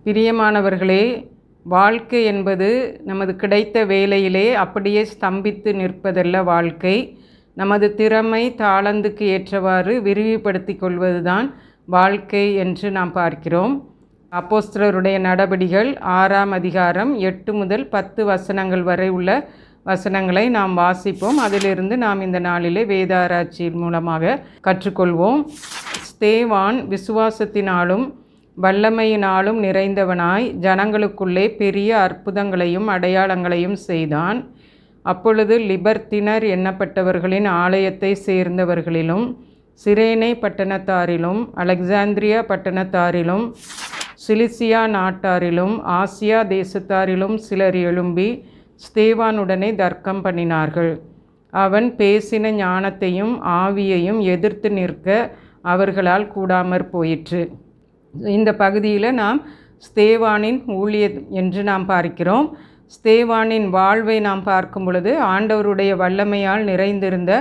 பிரியமானவர்களே, வாழ்க்கை என்பது நமது கிடைத்த வேலையிலே அப்படியே ஸ்தம்பித்து நிற்பதல்ல வாழ்க்கை. நமது திறமை தாளந்துக்கு ஏற்றவாறு விரிவுபடுத்திக் கொள்வதுதான் வாழ்க்கை என்று நாம் பார்க்கிறோம். அப்போஸ்தலருடைய நடபடிகள் 6ஆம் அதிகாரம் 8 முதல் 10 வசனங்கள் வரை உள்ள வசனங்களை நாம் வாசிப்போம். அதிலிருந்து நாம் இந்த நாளிலே வேதாராய்ச்சியின் மூலமாக கற்றுக்கொள்வோம். ஸ்தேவான் விசுவாசத்தினாலும் வல்லமையினாலும் நிறைந்தவனாய் ஜனங்களுக்குள்ளே பெரிய அற்புதங்களையும் அடையாளங்களையும் செய்தான். அப்பொழுது லிபர்த்தினர் எண்ணப்பட்டவர்களின் ஆலயத்தை சேர்ந்தவர்களிலும் சிரேனே பட்டணத்தாரிலும் அலெக்சாந்திரியா பட்டணத்தாரிலும் சிலிசியா நாட்டாரிலும் ஆசியா தேசத்தாரிலும் சிலர் எழும்பி ஸ்தேவானுடனே தர்க்கம் பண்ணினார்கள். அவன் பேசின ஞானத்தையும் ஆவியையும் எதிர்த்து நிற்க அவர்களால் கூடாமற் போயிற்று. இந்த பகுதியில் நாம் ஸ்தேவானின் ஊழியம் என்று நாம் பார்க்கிறோம். ஸ்தேவானின் வாழ்வை நாம் பார்க்கும் பொழுது ஆண்டவருடைய வல்லமையால் நிறைந்திருந்த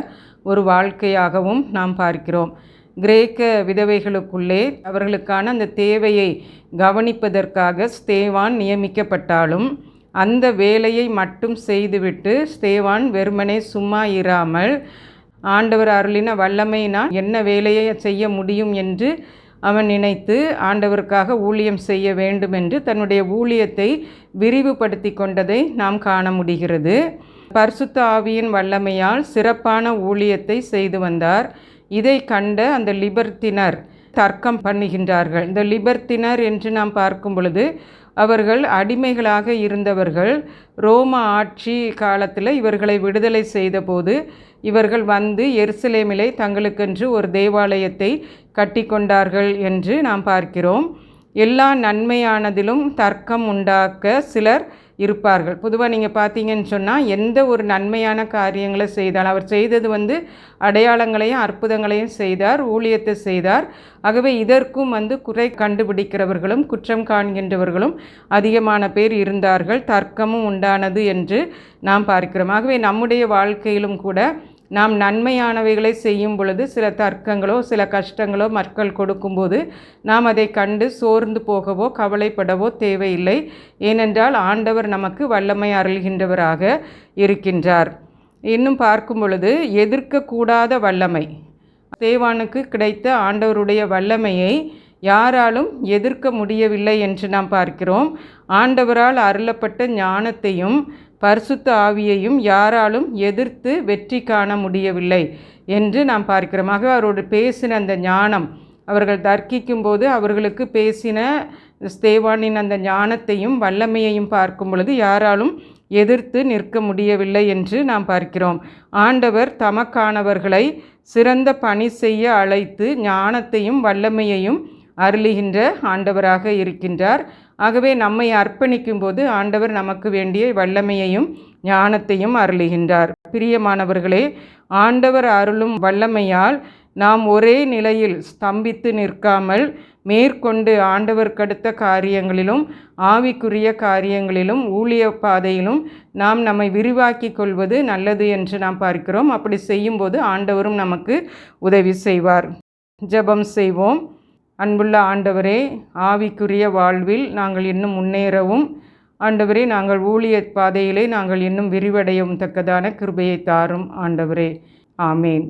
ஒரு வாழ்க்கையாகவும் நாம் பார்க்கிறோம். கிரேக்க விதவைகளுக்குள்ளே அவர்களுக்கான அந்த தேவையை கவனிப்பதற்காக ஸ்தேவான் நியமிக்கப்பட்டாலும் அந்த வேலையை மட்டும் செய்துவிட்டு ஸ்தேவான் வெறுமனே சும்மா இராமல் ஆண்டவர் அருளின வல்லமையினால் என்ன வேலையை செய்ய முடியும் என்று அவன் நினைத்து ஆண்டவருக்காக ஊழியம் செய்ய வேண்டும் என்று தன்னுடைய ஊழியத்தை விரிவுபடுத்தி கொண்டதை நாம் காண முடிகிறது. பரிசுத்த ஆவியின் வல்லமையால் சிறப்பான ஊழியத்தை செய்து வந்தார். இதை கண்ட அந்த லிபர்த்தினர் தர்க்கம் பண்ணுகின்றார்கள். இந்த லிபர்த்தினர் என்று நாம் பார்க்கும் பொழுது அவர்கள் அடிமைகளாக இருந்தவர்கள். ரோம ஆட்சி காலத்தில் இவர்களை விடுதலை செய்தபோது இவர்கள் வந்து எருசலேமிலே தங்களுக்கென்று ஒரு தேவாலயத்தை கட்டி கொண்டார்கள் என்று நாம் பார்க்கிறோம். எல்லா நன்மையானதிலும் தர்க்கம் உண்டாக்க சிலர் இருப்பார்கள். பொதுவாக நீங்கள் பார்த்தீங்கன்னு சொன்னால் எந்த ஒரு நன்மையான காரியங்களை செய்தால் அவர் செய்தது அடையாளங்களையும் அற்புதங்களையும் செய்தார், ஊழியத்தை செய்தார். ஆகவே இதற்கும் குறை கண்டுபிடிக்கிறவர்களும் குற்றம் காண்கின்றவர்களும் அதிகமான பேர் இருந்தார்கள். தர்க்கமும் உண்டானது என்று நாம் பார்க்கிறோம். ஆகவே நம்முடைய வாழ்க்கையிலும் கூட நாம் நன்மையானவைகளை செய்யும் பொழுது சில தர்க்கங்களோ சில கஷ்டங்களோ மக்கள் கொடுக்கும்போது நாம் அதை கண்டு சோர்ந்து போகவோ கவலைப்படவோ தேவையில்லை. ஏனென்றால் ஆண்டவர் நமக்கு வல்லமை அருள்கின்றவராக இருக்கின்றார். இன்னும் பார்க்கும் பொழுது எதிர்க்கக்கூடாத வல்லமை, ஸ்தேவானுக்கு கிடைத்த ஆண்டவருடைய வல்லமையை யாராலும் எதிர்க்க முடியவில்லை என்று நாம் பார்க்கிறோம். ஆண்டவரால் அருளப்பட்ட ஞானத்தையும் பரிசுத்த ஆவியையும் யாராலும் எதிர்த்து வெற்றி காண முடியவில்லை என்று நாம் பார்க்கிறோம். ஆக அவரோடு பேசின அந்த ஞானம், அவர்கள் தர்க்கிக்கும் போது அவர்களுக்கு பேசின ஸ்தேவானின் அந்த ஞானத்தையும் வல்லமையையும் பார்க்கும் பொழுது யாராலும் எதிர்த்து நிற்க முடியவில்லை என்று நாம் பார்க்கிறோம். ஆண்டவர் தமக்கானவர்களை சிறந்த பணி செய்ய அழைத்து ஞானத்தையும் வல்லமையையும் அருளுகின்ற ஆண்டவராக இருக்கின்றார். ஆகவே நம்மை அர்ப்பணிக்கும் போது ஆண்டவர் நமக்கு வேண்டிய வல்லமையையும் ஞானத்தையும் அருளுகின்றார். பிரியமானவர்களே, ஆண்டவர் அருளும் வல்லமையால் நாம் ஒரே நிலையில் ஸ்தம்பித்து நிற்காமல் மேற்கொண்டு ஆண்டவர்க்கடுத்த காரியங்களிலும் ஆவிக்குரிய காரியங்களிலும் ஊழிய பாதையிலும் நாம் நம்மை விரிவாக்கி கொள்வது நல்லது என்று நாம் பார்க்கிறோம். அப்படி செய்யும்போது ஆண்டவரும் நமக்கு உதவி செய்வார். ஜெபம் செய்வோம். அன்புள்ள ஆண்டவரே, ஆவிக்குரிய வாழ்வில் நாங்கள் இன்னும் முன்னேறவும் ஆண்டவரே, நாங்கள் ஊழிய பாதையிலே நாங்கள் இன்னும் விரிவடையவும் தக்கதான கிருபையை தாரும் ஆண்டவரே. ஆமேன்.